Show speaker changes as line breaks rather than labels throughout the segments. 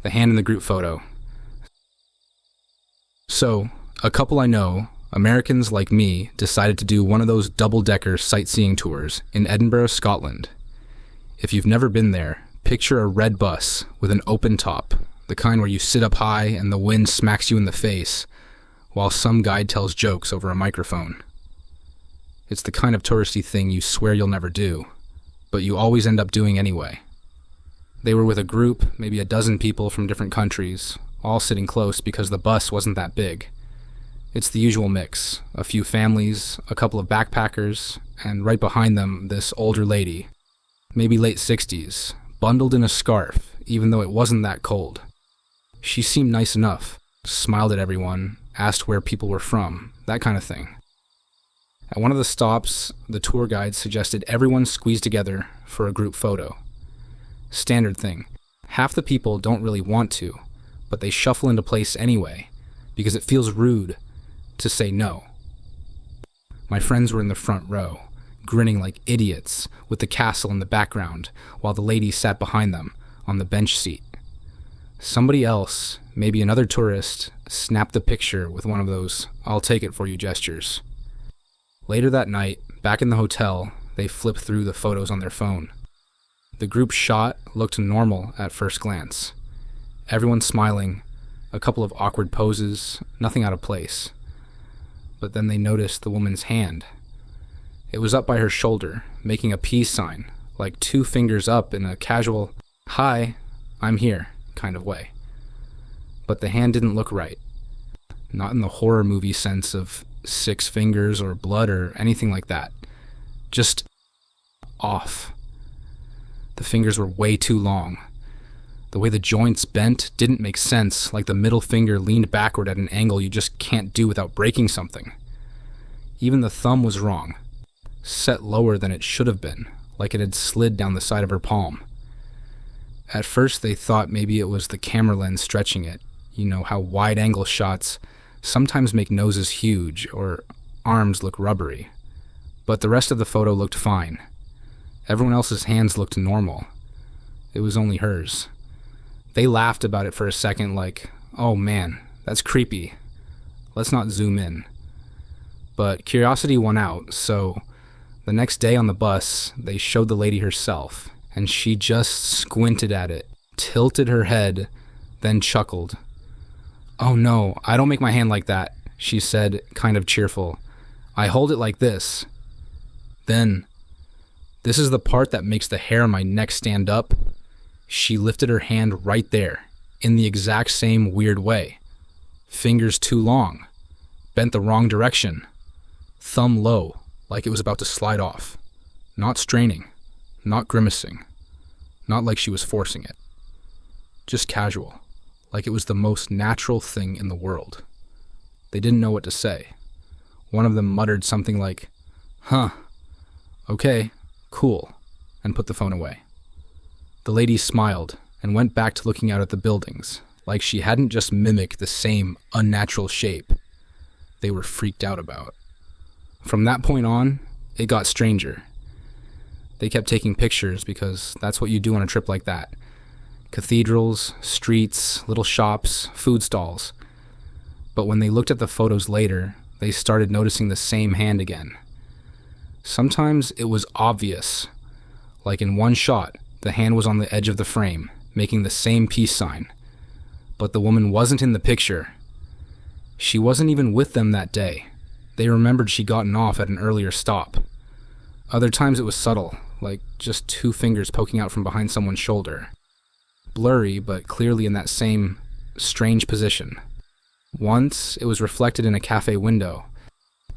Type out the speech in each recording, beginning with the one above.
the hand in the group photo. So, a couple I know, Americans like me, decided to do one of those double-decker sightseeing tours in Edinburgh, Scotland. If you've never been there, picture a red bus with an open top, the kind where you sit up high and the wind smacks you in the face, while some guide tells jokes over a microphone. It's the kind of touristy thing you swear you'll never do, but you always end up doing anyway. They were with a group, maybe a dozen people from different countries, all sitting close because the bus wasn't that big. It's the usual mix, a few families, a couple of backpackers, and right behind them, this older lady, maybe late 60s, bundled in a scarf, even though it wasn't that cold. She seemed nice enough, smiled at everyone, asked where people were from, that kind of thing. At one of the stops, the tour guide suggested everyone squeeze together for a group photo. Standard thing. Half the people don't really want to, but they shuffle into place anyway, because it feels rude to say no. My friends were in the front row, grinning like idiots with the castle in the background, while the lady sat behind them on the bench seat. Somebody else, maybe another tourist, snapped the picture with one of those "I'll take it for you" gestures. Later that night, back in the hotel, they flipped through the photos on their phone. The group shot looked normal at first glance. Everyone smiling, a couple of awkward poses, nothing out of place. But then they noticed the woman's hand. It was up by her shoulder, making a peace sign, like 2 fingers up in a casual, "Hi, I'm here" kind of way. But the hand didn't look right. Not in the horror movie sense of 6 fingers or blood or anything like that. Just off. The fingers were way too long. The way the joints bent didn't make sense, like the middle finger leaned backward at an angle you just can't do without breaking something. Even the thumb was wrong, set lower than it should have been, like it had slid down the side of her palm. At first they thought maybe it was the camera lens stretching it. You know how wide-angle shots sometimes make noses huge or arms look rubbery. But the rest of the photo looked fine. Everyone else's hands looked normal. It was only hers. They laughed about it for a second like, "Oh man, that's creepy. Let's not zoom in." But curiosity won out, so the next day on the bus, they showed the lady herself, and she just squinted at it, tilted her head, then chuckled. "Oh no, I don't make my hand like that," she said, kind of cheerful. "I hold it like this." Then, this is the part that makes the hair on my neck stand up. She lifted her hand right there, in the exact same weird way. Fingers too long, bent the wrong direction, thumb low, like it was about to slide off. Not straining, not grimacing, not like she was forcing it. Just casual, like it was the most natural thing in the world. They didn't know what to say. One of them muttered something like, "Huh, okay, cool," and put the phone away. The lady smiled and went back to looking out at the buildings, like she hadn't just mimicked the same unnatural shape they were freaked out about. From that point on, it got stranger. They kept taking pictures because that's what you do on a trip like that. Cathedrals, streets, little shops, food stalls. But when they looked at the photos later, they started noticing the same hand again. Sometimes it was obvious. Like in one shot, the hand was on the edge of the frame, making the same peace sign. But the woman wasn't in the picture. She wasn't even with them that day. They remembered she'd gotten off at an earlier stop. Other times it was subtle, like just 2 fingers poking out from behind someone's shoulder. Blurry, but clearly in that same strange position. Once, it was reflected in a cafe window,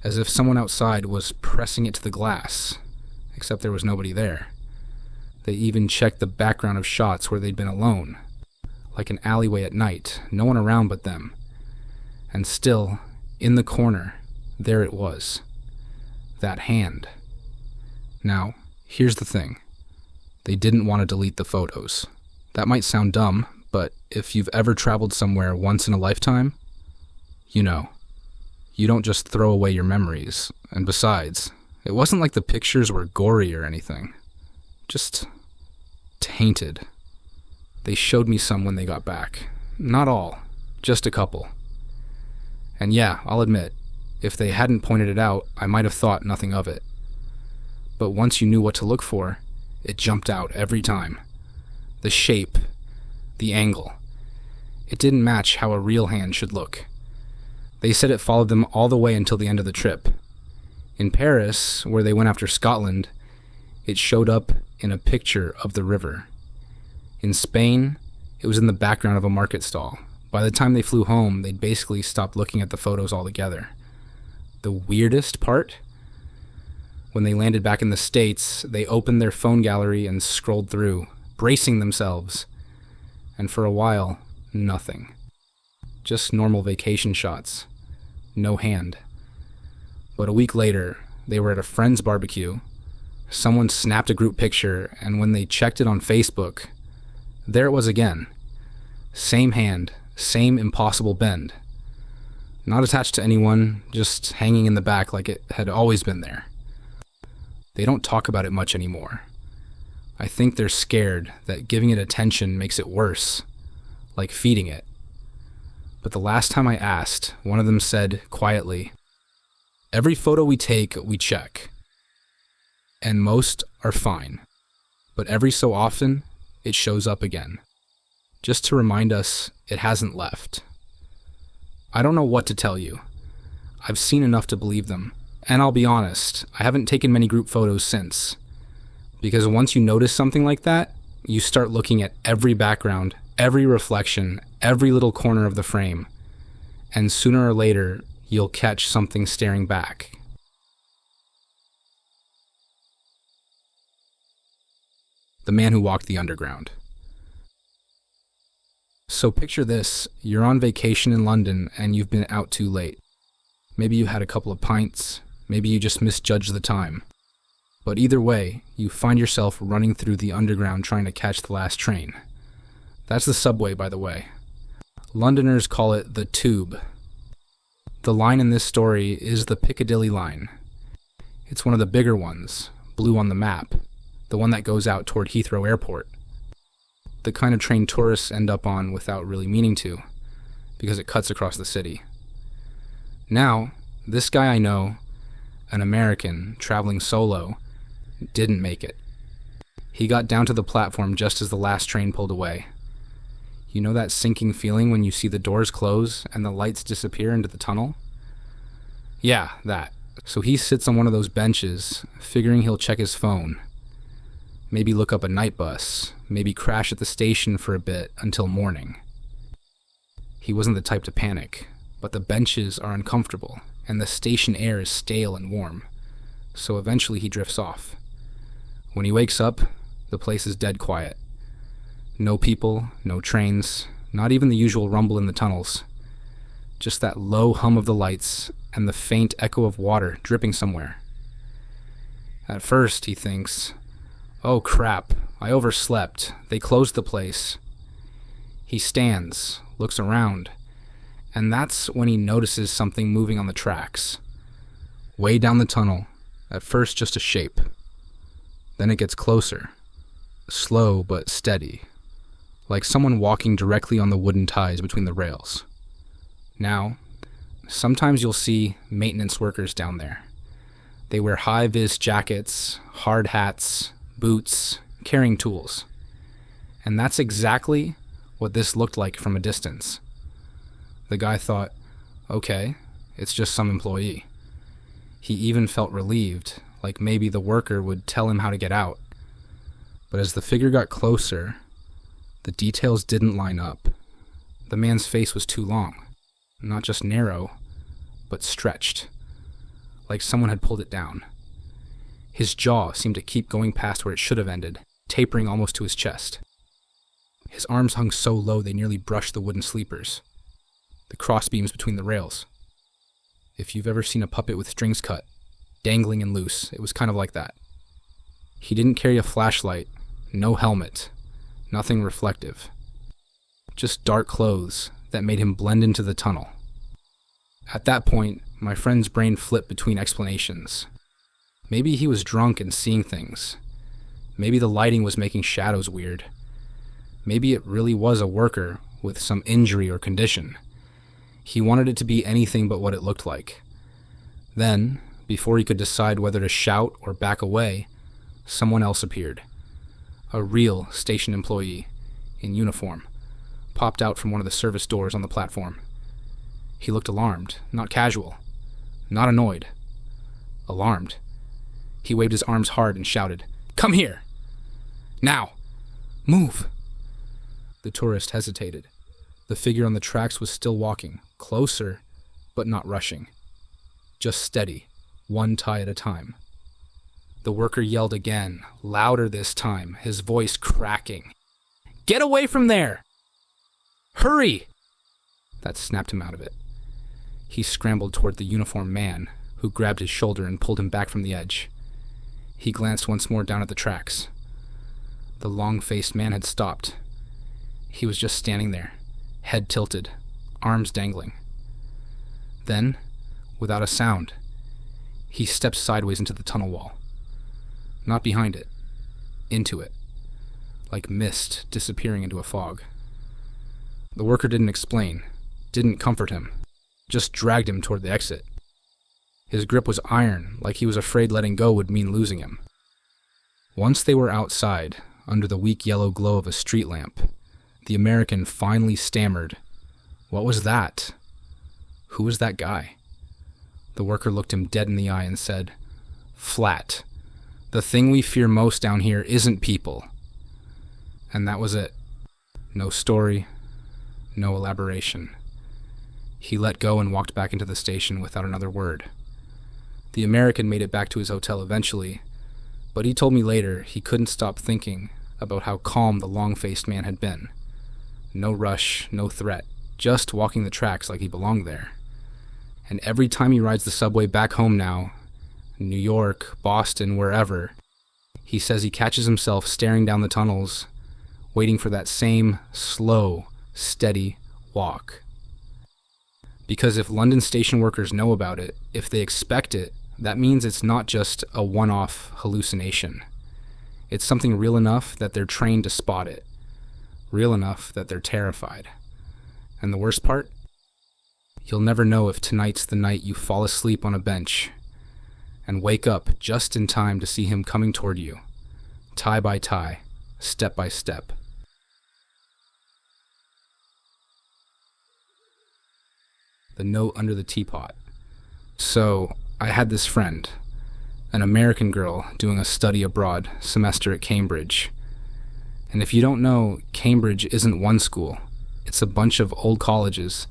as if someone outside was pressing it to the glass, except there was nobody there. They even checked the background of shots where they'd been alone, like an alleyway at night, no one around but them. And still, in the corner, there it was. That hand. Now, here's the thing. They didn't want to delete the photos. That might sound dumb, but if you've ever traveled somewhere once in a lifetime, you know. You don't just throw away your memories. And besides, it wasn't like the pictures were gory or anything. Just tainted. They showed me some when they got back. Not all, just a couple. And yeah, I'll admit, if they hadn't pointed it out, I might have thought nothing of it. But once you knew what to look for, it jumped out every time. The shape, the angle. It didn't match how a real hand should look. They said it followed them all the way until the end of the trip. In Paris, where they went after Scotland, it showed up in a picture of the river. In Spain, it was in the background of a market stall. By the time they flew home, they'd basically stopped looking at the photos altogether. The weirdest part? When they landed back in the States, they opened their phone gallery and scrolled through, bracing themselves. And for a while, nothing. Just normal vacation shots. No hand. But a week later, they were at a friend's barbecue. Someone snapped a group picture, and when they checked it on Facebook, there it was again. Same hand, same impossible bend. Not attached to anyone, just hanging in the back like it had always been there. They don't talk about it much anymore. I think they're scared that giving it attention makes it worse, like feeding it. But the last time I asked, one of them said quietly, "Every photo we take, we check. And most are fine. But every so often, it shows up again. Just to remind us it hasn't left." I don't know what to tell you. I've seen enough to believe them. And I'll be honest, I haven't taken many group photos since. Because once you notice something like that, you start looking at every background, every reflection, every little corner of the frame. And sooner or later, you'll catch something staring back. The man who walked the underground. So picture this, you're on vacation in London and you've been out too late. Maybe you had a couple of pints, maybe you just misjudged the time. But either way, you find yourself running through the underground trying to catch the last train. That's the subway, by the way. Londoners call it the Tube. The line in this story is the Piccadilly line. It's one of the bigger ones, blue on the map, the one that goes out toward Heathrow Airport. The kind of train tourists end up on without really meaning to, because it cuts across the city. Now, this guy I know, an American traveling solo, didn't make it. He got down to the platform just as the last train pulled away. You know that sinking feeling when you see the doors close and the lights disappear into the tunnel? Yeah, that. So he sits on one of those benches, figuring he'll check his phone. Maybe look up a night bus, maybe crash at the station for a bit until morning. He wasn't the type to panic, but the benches are uncomfortable, and the station air is stale and warm, so eventually he drifts off. When he wakes up, the place is dead quiet. No people, no trains, not even the usual rumble in the tunnels. Just that low hum of the lights and the faint echo of water dripping somewhere. At first, he thinks, "Oh crap, I overslept. They closed the place." He stands, looks around, and that's when he notices something moving on the tracks. Way down the tunnel, at first just a shape. Then it gets closer, slow but steady, like someone walking directly on the wooden ties between the rails. Now, sometimes you'll see maintenance workers down there. They wear high-vis jackets, hard hats, boots, carrying tools. And that's exactly what this looked like from a distance. The guy thought, okay, it's just some employee. He even felt relieved, like maybe the worker would tell him how to get out. But as the figure got closer, the details didn't line up. The man's face was too long, not just narrow, but stretched, like someone had pulled it down. His jaw seemed to keep going past where it should have ended, tapering almost to his chest. His arms hung so low they nearly brushed the wooden sleepers, the crossbeams between the rails. If you've ever seen a puppet with strings cut, dangling and loose, it was kind of like that. He didn't carry a flashlight, no helmet, nothing reflective. Just dark clothes that made him blend into the tunnel. At that point, my friend's brain flipped between explanations. Maybe he was drunk and seeing things. Maybe the lighting was making shadows weird. Maybe it really was a worker with some injury or condition. He wanted it to be anything but what it looked like. Then, before he could decide whether to shout or back away, someone else appeared. A real station employee, in uniform, popped out from one of the service doors on the platform. He looked alarmed, not casual, not annoyed. Alarmed. He waved his arms hard and shouted, "Come here! Now! Move!" The tourist hesitated. The figure on the tracks was still walking, closer, but not rushing. Just steady, one tie at a time. The worker yelled again, louder this time, his voice cracking. "Get away from there! Hurry!" That snapped him out of it. He scrambled toward the uniformed man, who grabbed his shoulder and pulled him back from the edge. He glanced once more down at the tracks. The long-faced man had stopped. He was just standing there, head tilted, arms dangling. Then, without a sound, he stepped sideways into the tunnel wall. Not behind it, into it, like mist disappearing into a fog. The worker didn't explain, didn't comfort him, just dragged him toward the exit. His grip was iron, like he was afraid letting go would mean losing him. Once they were outside, under the weak yellow glow of a street lamp, the American finally stammered, "What was that? Who was that guy?" The worker looked him dead in the eye and said, "Flat. The thing we fear most down here isn't people." And that was it. No story, no elaboration. He let go and walked back into the station without another word. The American made it back to his hotel eventually, but he told me later he couldn't stop thinking about how calm the long-faced man had been. No rush, no threat, just walking the tracks like he belonged there. And every time he rides the subway back home now, New York, Boston, wherever, he says he catches himself staring down the tunnels, waiting for that same slow, steady walk. Because if London station workers know about it, if they expect it, that means it's not just a one-off hallucination. It's something real enough that they're trained to spot it, real enough that they're terrified. And the worst part? You'll never know if tonight's the night you fall asleep on a bench and wake up just in time to see him coming toward you, tie by tie, step by step. The note under the teapot. So, I had this friend, an American girl doing a study abroad semester at Cambridge. And if you don't know, Cambridge isn't one school. It's a bunch of old colleges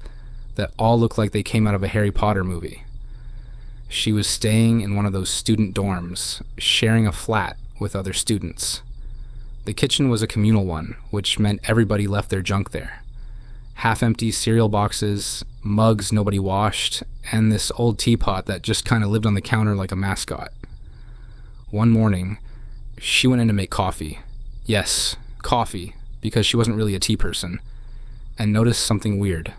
that all look like they came out of a Harry Potter movie. She was staying in one of those student dorms, sharing a flat with other students. The kitchen was a communal one, which meant everybody left their junk there. Half-empty cereal boxes, mugs nobody washed, and this old teapot that just kind of lived on the counter like a mascot. One morning, she went in to make coffee. Yes, coffee, because she wasn't really a tea person, and noticed something weird.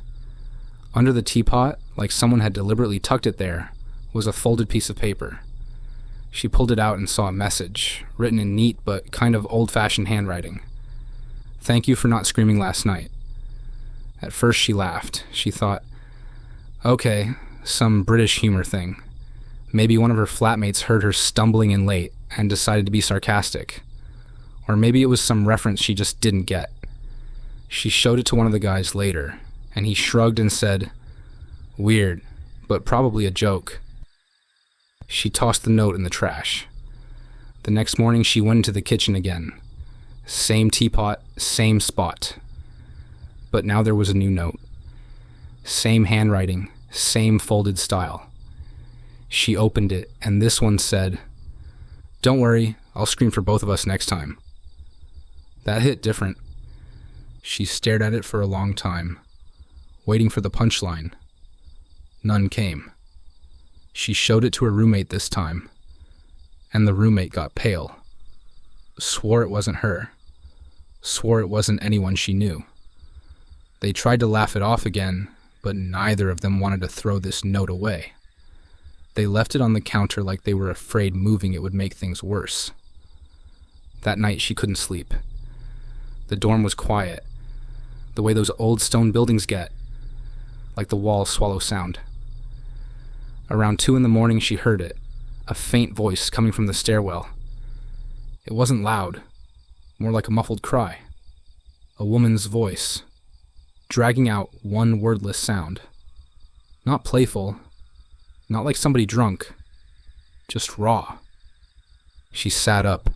Under the teapot, like someone had deliberately tucked it there, was a folded piece of paper. She pulled it out and saw a message, written in neat but kind of old-fashioned handwriting. "Thank you for not screaming last night." At first she laughed. She thought, okay, some British humor thing. Maybe one of her flatmates heard her stumbling in late and decided to be sarcastic. Or maybe it was some reference she just didn't get. She showed it to one of the guys later, and he shrugged and said, "Weird, but probably a joke." She tossed the note in the trash. The next morning she went into the kitchen again. Same teapot, same spot. But now there was a new note. Same handwriting, same folded style. She opened it, and this one said, "Don't worry, I'll scream for both of us next time." That hit different. She stared at it for a long time, waiting for the punchline. None came. She showed it to her roommate this time, and the roommate got pale. Swore it wasn't her. Swore it wasn't anyone she knew. They tried to laugh it off again, but neither of them wanted to throw this note away. They left it on the counter like they were afraid moving it would make things worse. That night she couldn't sleep. The dorm was quiet, the way those old stone buildings get, like the walls swallow sound. Around 2 a.m, she heard it, a faint voice coming from the stairwell. It wasn't loud, more like a muffled cry. A woman's voice, dragging out one wordless sound. Not playful, not like somebody drunk, just raw. She sat up,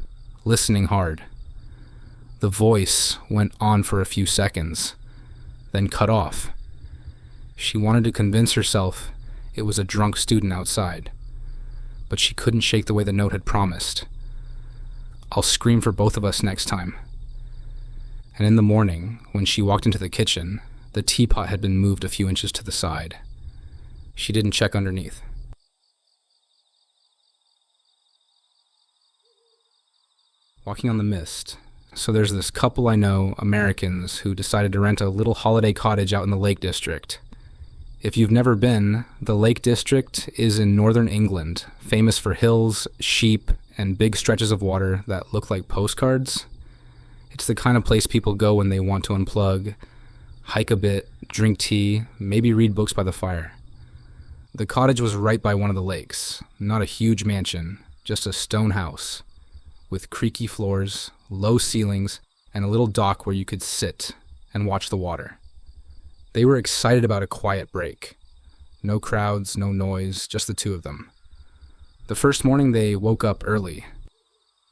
listening hard. The voice went on for a few seconds, then cut off. She wanted to convince herself it was a drunk student outside, but she couldn't shake the way the note had promised. I'll scream for both of us next time. And in the morning, when she walked into the kitchen, the teapot had been moved a few inches to the side. She didn't check underneath. Walking on the mist. So there's this couple I know, Americans, who decided to rent a little holiday cottage out in the Lake District. If you've never been, the Lake District is in northern England, famous for hills, sheep, and big stretches of water that look like postcards. It's the kind of place people go when they want to unplug, hike a bit, drink tea, maybe read books by the fire. The cottage was right by one of the lakes, not a huge mansion, just a stone house, with creaky floors, low ceilings, and a little dock where you could sit and watch the water. They were excited about a quiet break. No crowds, no noise, just the two of them. The first morning they woke up early.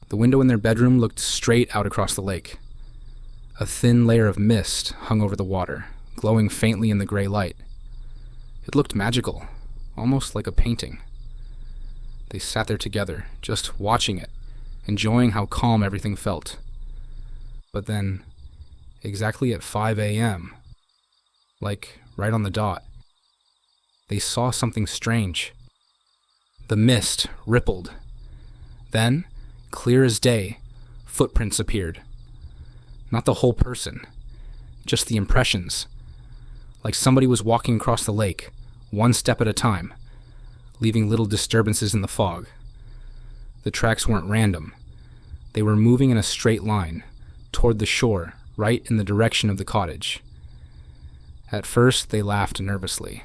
The window in their bedroom looked straight out across the lake. A thin layer of mist hung over the water, glowing faintly in the gray light. It looked magical, almost like a painting. They sat there together, just watching it, enjoying how calm everything felt. But then, exactly at 5 a.m., like right on the dot, they saw something strange. The mist rippled. Then, clear as day, footprints appeared. Not the whole person, just the impressions. Like somebody was walking across the lake, one step at a time, leaving little disturbances in the fog. The tracks weren't random. They were moving in a straight line, toward the shore, right in the direction of the cottage. At first, they laughed nervously.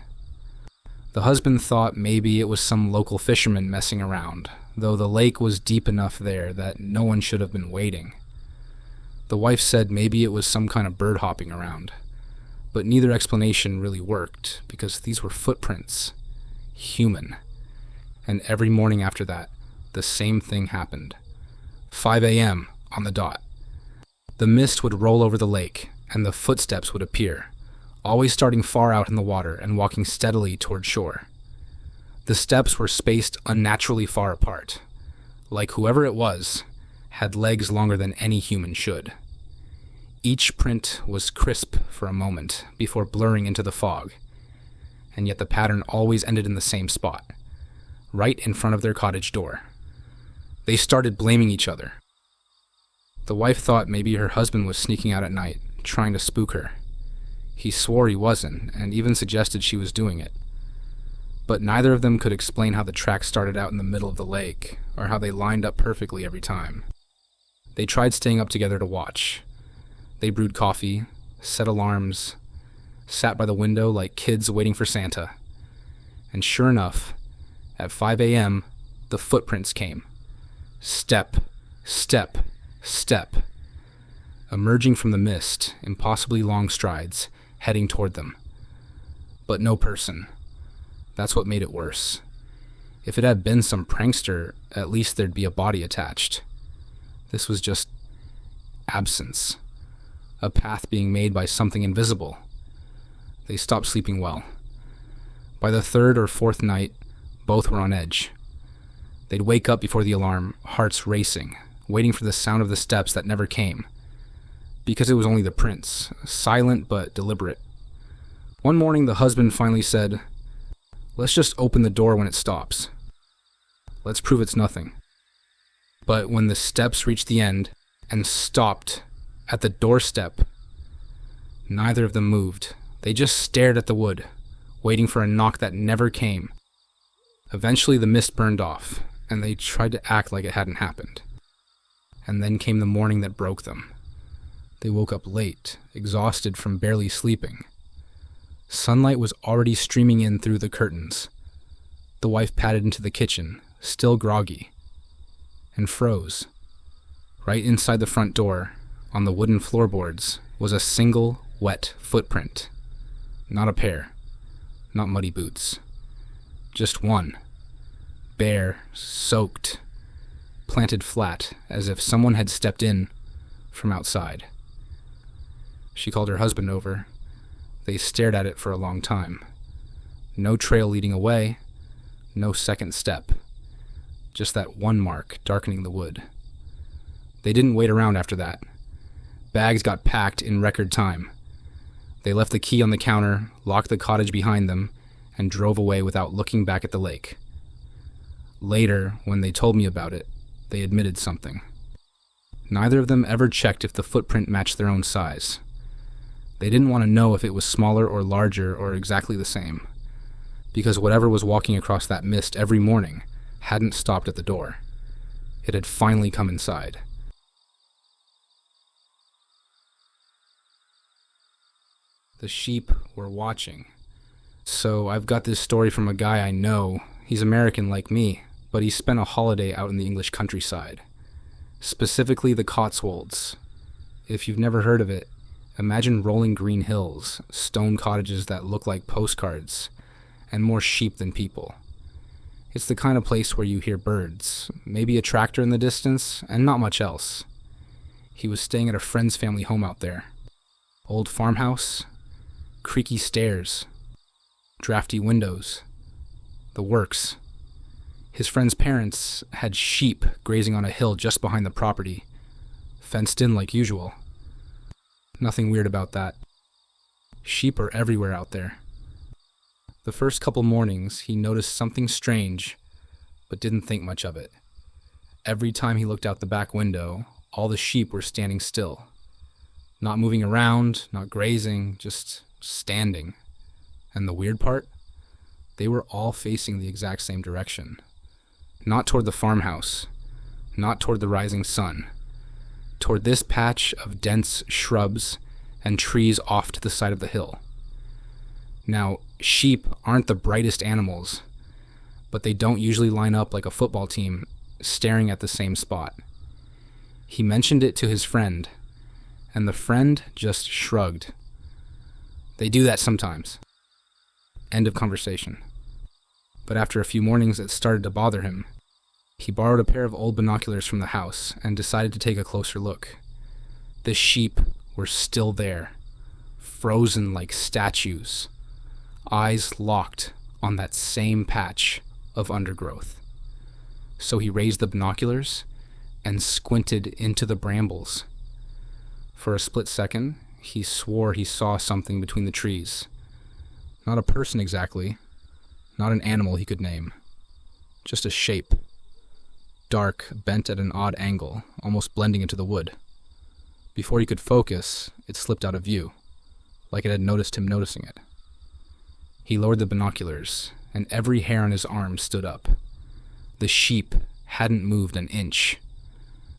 The husband thought maybe it was some local fisherman messing around, though the lake was deep enough there that no one should have been waiting. The wife said maybe it was some kind of bird hopping around, but neither explanation really worked, because these were footprints. Human. And every morning after that, the same thing happened. 5 a.m. on the dot. The mist would roll over the lake, and the footsteps would appear, always starting far out in the water and walking steadily toward shore. The steps were spaced unnaturally far apart, like whoever it was had legs longer than any human should. Each print was crisp for a moment before blurring into the fog, and yet the pattern always ended in the same spot, right in front of their cottage door. They started blaming each other. The wife thought maybe her husband was sneaking out at night, trying to spook her. He swore he wasn't, and even suggested she was doing it. But neither of them could explain how the tracks started out in the middle of the lake, or how they lined up perfectly every time. They tried staying up together to watch. They brewed coffee, set alarms, sat by the window like kids waiting for Santa. And sure enough, at 5 a.m., the footprints came. Step, step, step. Emerging from the mist, impossibly long strides, heading toward them. But no person. That's what made it worse. If it had been some prankster, at least there'd be a body attached. This was just absence. A path being made by something invisible. They stopped sleeping well. By the third or fourth night, both were on edge. They'd wake up before the alarm, hearts racing, waiting for the sound of the steps that never came. Because it was only the prints, silent but deliberate. One morning, the husband finally said, "Let's just open the door when it stops. Let's prove it's nothing." But when the steps reached the end and stopped at the doorstep, neither of them moved. They just stared at the wood, waiting for a knock that never came. Eventually, the mist burned off, and they tried to act like it hadn't happened. And then came the morning that broke them. They woke up late, exhausted from barely sleeping. Sunlight was already streaming in through the curtains. The wife padded into the kitchen, still groggy, and froze. Right inside the front door, on the wooden floorboards, was a single wet footprint. Not a pair, not muddy boots. Just one, bare, soaked, planted flat as if someone had stepped in from outside. She called her husband over. They stared at it for a long time. No trail leading away, no second step. Just that one mark darkening the wood. They didn't wait around after that. Bags got packed in record time. They left the key on the counter, locked the cottage behind them, and drove away without looking back at the lake. Later, when they told me about it, they admitted something. Neither of them ever checked if the footprint matched their own size. They didn't want to know if it was smaller or larger or exactly the same, because whatever was walking across that mist every morning hadn't stopped at the door. It had finally come inside. The sheep were watching. So I've got this story from a guy I know. He's American like me, but he spent a holiday out in the English countryside, specifically the Cotswolds. If you've never heard of it, imagine rolling green hills, stone cottages that look like postcards, and more sheep than people. It's the kind of place where you hear birds, maybe a tractor in the distance, and not much else. He was staying at a friend's family home out there. Old farmhouse, creaky stairs, drafty windows, the works. His friend's parents had sheep grazing on a hill just behind the property, fenced in like usual. Nothing weird about that. Sheep are everywhere out there. The first couple mornings, he noticed something strange, but didn't think much of it. Every time he looked out the back window, all the sheep were standing still. Not moving around, not grazing, just standing. And the weird part? They were all facing the exact same direction. Not toward the farmhouse, not toward the rising sun, toward this patch of dense shrubs and trees off to the side of the hill. Now, sheep aren't the brightest animals, but they don't usually line up like a football team, staring at the same spot. He mentioned it to his friend, and the friend just shrugged. They do that sometimes. End of conversation. But after a few mornings, it started to bother him. He borrowed a pair of old binoculars from the house and decided to take a closer look. The sheep were still there, frozen like statues, eyes locked on that same patch of undergrowth. So he raised the binoculars and squinted into the brambles. For a split second, he swore he saw something between the trees. Not a person exactly, not an animal he could name, just a shape. Dark, bent at an odd angle, almost blending into the wood. Before he could focus, it slipped out of view, like it had noticed him noticing it. He lowered the binoculars, and every hair on his arm stood up. The sheep hadn't moved an inch.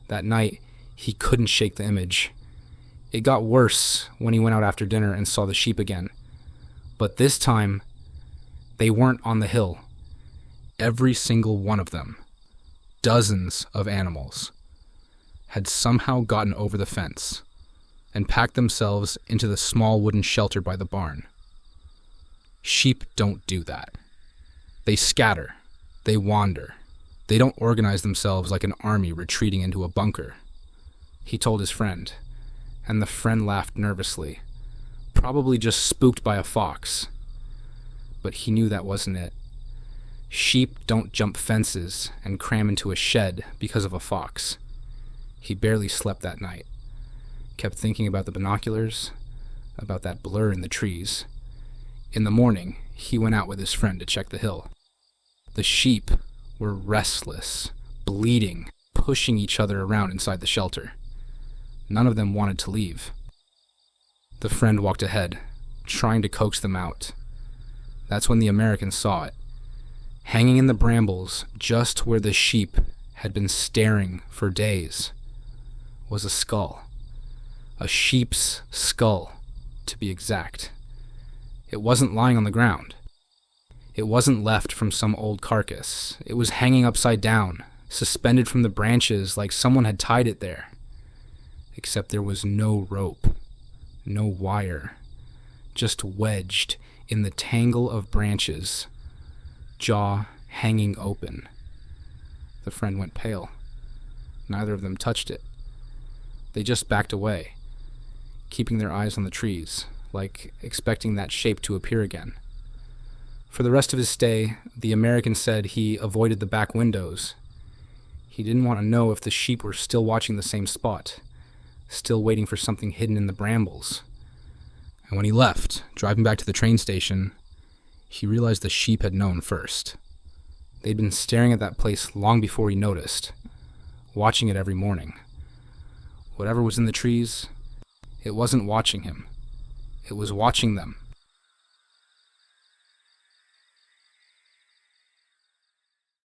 That night, he couldn't shake the image. It got worse when he went out after dinner and saw the sheep again. But this time, they weren't on the hill. Every single one of them, dozens of animals, had somehow gotten over the fence and packed themselves into the small wooden shelter by the barn. Sheep don't do that. They scatter. They wander. They don't organize themselves like an army retreating into a bunker. He told his friend, and the friend laughed nervously, probably just spooked by a fox. But he knew that wasn't it. Sheep don't jump fences and cram into a shed because of a fox. He barely slept that night. Kept thinking about the binoculars, about that blur in the trees. In the morning, he went out with his friend to check the hill. The sheep were restless, bleeding, pushing each other around inside the shelter. None of them wanted to leave. The friend walked ahead, trying to coax them out. That's when the American saw it. Hanging in the brambles, just where the sheep had been staring for days, was a skull. A sheep's skull, to be exact. It wasn't lying on the ground. It wasn't left from some old carcass. It was hanging upside down, suspended from the branches like someone had tied it there. Except there was no rope, no wire, just wedged in the tangle of branches, jaw hanging open. The friend went pale. Neither of them touched it. They just backed away, keeping their eyes on the trees, like expecting that shape to appear again. For the rest of his stay, the American said he avoided the back windows. He didn't want to know if the sheep were still watching the same spot, still waiting for something hidden in the brambles. And when he left, driving back to the train station, he realized the sheep had known first. They'd been staring at that place long before he noticed, watching it every morning. Whatever was in the trees, it wasn't watching him. It was watching them.